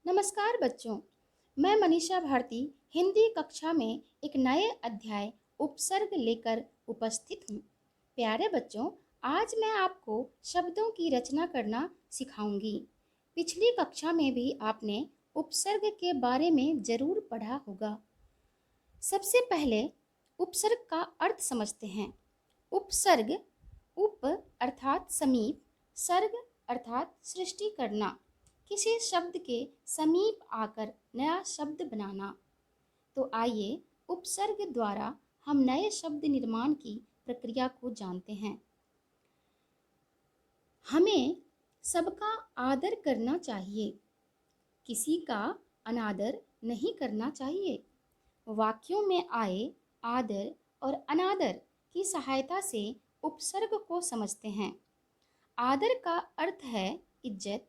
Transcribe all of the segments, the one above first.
नमस्कार बच्चों, मैं मनीषा भारती हिंदी कक्षा में एक नए अध्याय उपसर्ग लेकर उपस्थित हूँ। प्यारे बच्चों, आज मैं आपको शब्दों की रचना करना सिखाऊंगी। पिछली कक्षा में भी आपने उपसर्ग के बारे में जरूर पढ़ा होगा। सबसे पहले उपसर्ग का अर्थ समझते हैं। उपसर्ग, उप अर्थात समीप, सर्ग अर्थात सृष्टि करना, किसी शब्द के समीप आकर नया शब्द बनाना। तो आइए उपसर्ग द्वारा हम नए शब्द निर्माण की प्रक्रिया को जानते हैं। हमें सबका आदर करना चाहिए, किसी का अनादर नहीं करना चाहिए। वाक्यों में आए आदर और अनादर की सहायता से उपसर्ग को समझते हैं। आदर का अर्थ है इज्जत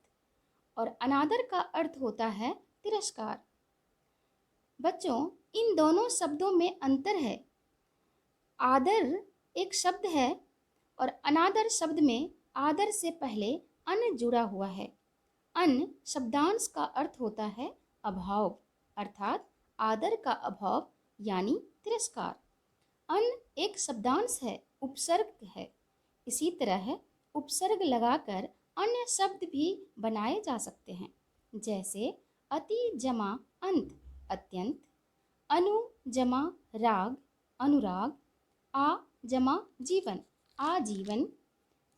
और अनादर का अर्थ होता है तिरस्कार। बच्चों, इन दोनों शब्दों में अंतर है। आदर एक शब्द है और अनादर शब्द में आदर से पहले अन जुड़ा हुआ है। अन शब्दांश का अर्थ होता है अभाव, अर्थात आदर का अभाव यानी तिरस्कार। अन एक शब्दांश है, उपसर्ग है। इसी तरह उपसर्ग लगाकर अन्य शब्द भी बनाए जा सकते हैं, जैसे अति जमा अंत अत्यंत, अनु जमा राग अनुराग, आ जमा जीवन आजीवन,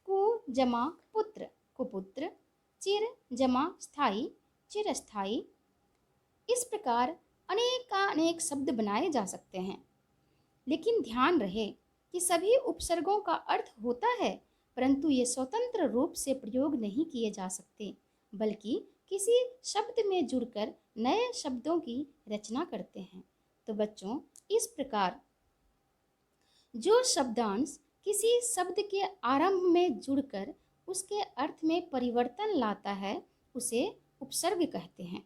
कु जमा पुत्र कुपुत्र, चिर जमा स्थाई चिरस्थाई। इस प्रकार अनेक शब्द बनाए जा सकते हैं। लेकिन ध्यान रहे कि सभी उपसर्गों का अर्थ होता है, परंतु ये स्वतंत्र रूप से प्रयोग नहीं किए जा सकते, बल्कि किसी शब्द में जुड़कर नए शब्दों की रचना करते हैं। तो बच्चों, इस प्रकार जो शब्दांश किसी शब्द के आरंभ में जुड़कर उसके अर्थ में परिवर्तन लाता है, उसे उपसर्ग कहते हैं।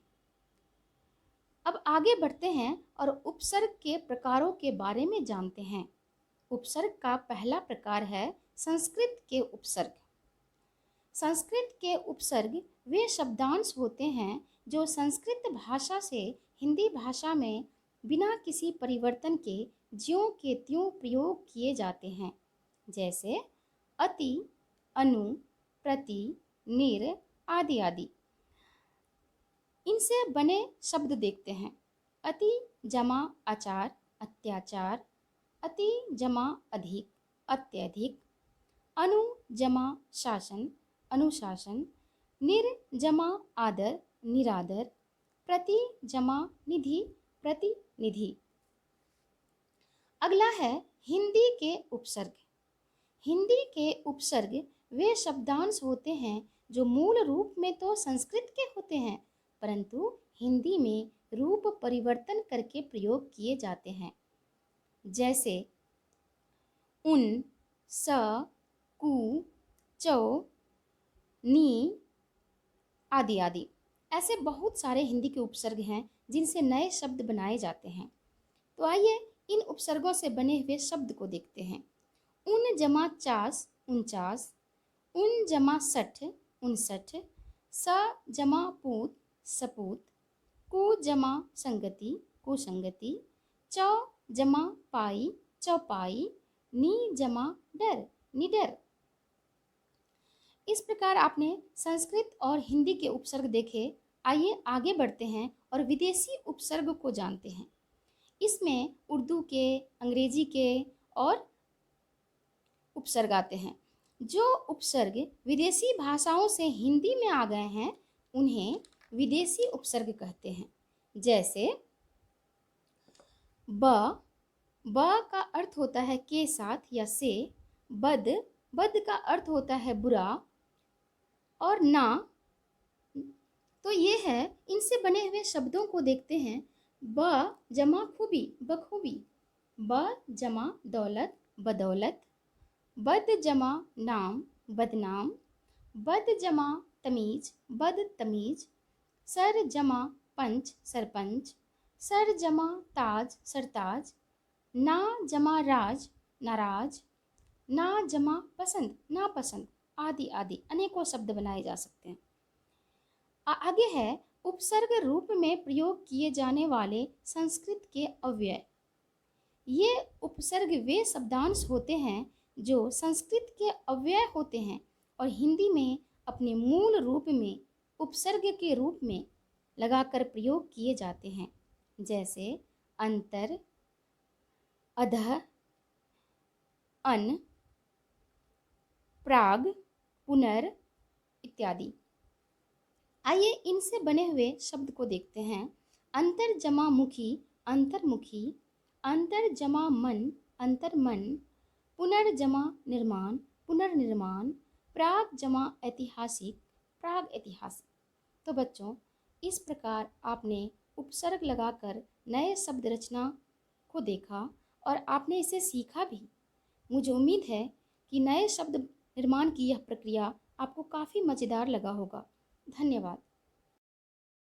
अब आगे बढ़ते हैं और उपसर्ग के प्रकारों के बारे में जानते हैं। उपसर्ग का पहला प्रकार है संस्कृत के उपसर्ग। संस्कृत के उपसर्ग वे शब्दांश होते हैं जो संस्कृत भाषा से हिंदी भाषा में बिना किसी परिवर्तन के ज्यों के त्यों प्रयोग किए जाते हैं, जैसे अति, अनु, प्रति, निर आदि आदि। इनसे बने शब्द देखते हैं। अति जमा आचार अत्याचार, अति जमा अधिक अत्यधिक, अनु जमा शासन अनुशासन, निर जमा आदर निरादर, प्रति जमा निधि प्रतिनिधि। अगला है हिंदी के उपसर्ग। हिंदी के उपसर्ग वे शब्दांश होते हैं जो मूल रूप में तो संस्कृत के होते हैं, परंतु हिंदी में रूप परिवर्तन करके प्रयोग किए जाते हैं, जैसे उन, स, कु, चौ, नी आदि आदि। ऐसे बहुत सारे हिंदी के उपसर्ग हैं जिनसे नए शब्द बनाए जाते हैं। तो आइए इन उपसर्गों से बने हुए शब्द को देखते हैं। उन जमा चास उनचास, उन जमा सठ उनसठ, स जमा पूत सपूत, कु जमा संगति कुसंगति, चौ जमा पाई चौपाई, नी जमा डर निडर। इस प्रकार आपने संस्कृत और हिंदी के उपसर्ग देखे। आइए आगे बढ़ते हैं और विदेशी उपसर्ग को जानते हैं। इसमें उर्दू के, अंग्रेजी के और उपसर्ग आते हैं। जो उपसर्ग विदेशी भाषाओं से हिंदी में आ गए हैं, उन्हें विदेशी उपसर्ग कहते हैं। जैसे ब का अर्थ होता है के साथ या से। बद का अर्थ होता है बुरा। और ना, तो ये है। इनसे बने हुए शब्दों को देखते हैं। ब जमा खूबी बखूबी, ब जमा दौलत बदौलत, बद जमा नाम बदनाम, बद जमा तमीज बदतमीज, सर जमा पंच सरपंच, सर जमा ताज सरताज, ना जमा राज नाराज, ना जमा पसंद नापसंद आदि आदि अनेकों शब्द बनाए जा सकते हैं। आगे है उपसर्ग रूप में प्रयोग किए जाने वाले संस्कृत के अव्यय। ये उपसर्ग वे शब्दांश होते हैं जो संस्कृत के अव्यय होते हैं और हिंदी में अपने मूल रूप में उपसर्ग के रूप में लगाकर प्रयोग किए जाते हैं, जैसे अंतर, अधः, अन, प्राग, पुनर इत्यादि। आइए इनसे बने हुए शब्द को देखते हैं। अंतर जमा मुखी, अंतर्मुखी, अंतर जमा मन, अंतर्मन, पुनर्जमा निर्माण, पुनर्निर्माण, प्राग जमा ऐतिहासिक, प्राग ऐतिहासिक। तो बच्चों, इस प्रकार आपने उपसर्ग लगाकर नए शब्द रचना को देखा और आपने इसे सीखा भी। मुझे उम्मीद है कि नए शब्द निर्माण की यह प्रक्रिया आपको काफ़ी मज़ेदार लगा होगा। धन्यवाद।